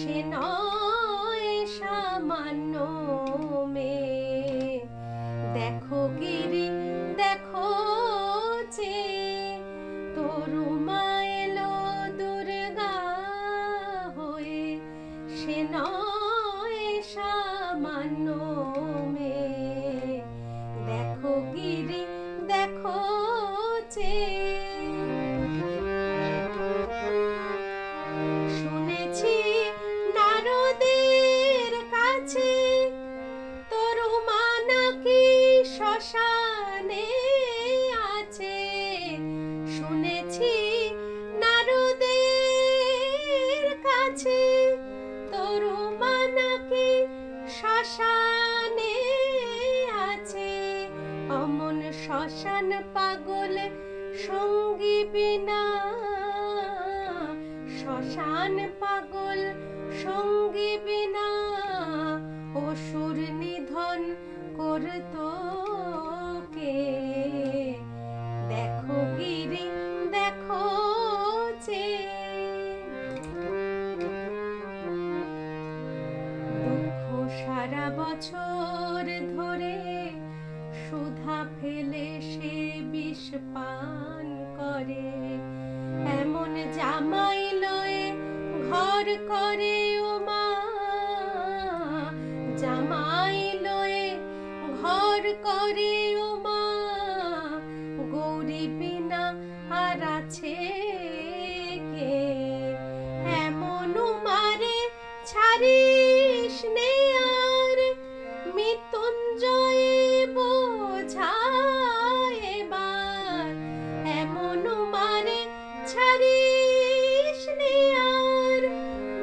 সে নয় সামান্য মেয়ে। দেখো গিরি দেখো যে তরু মা এলো দুর্গা হয়ে, সে নয় সামান্য মেয়ে। দেখো গিরি দেখো যে। শুনেছি নারদের কাছে তরু মা নাকি শ্মশানে আছে। শুনেছি নারদের কাছে তরু মা নাকি শ্মশানে আছে। অমন শ্মশান পাগল সঙ্গী বিনা, শ্মশান পাগল সঙ্গী বিনা অসুর নিধন করতো কে। দেখো গিরি দেখো যে। দুঃখ সারা বছর ধরে সুধা ফেলে সে বিষ পান করে। এমন জামাই লয়ে ঘর করে ও মা, জামাই লয়ে ঘর করে ও মা। গৌরী বিনা আর আছে কে। এমন মারে ছাড়িস নে আর, মৃত্যুঞ্জয় বোঝা এবার। এমন মারে ছাড়িস নে আর,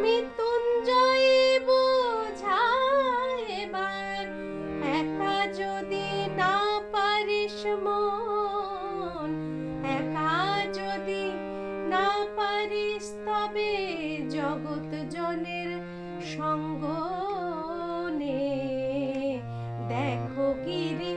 মৃত্যুঞ্জয় বোঝা এবার। একা যদি না পারিস মন, একা যদি না পারিস তবে জগৎ জনের সঙ্গ নে। দেখো গিরি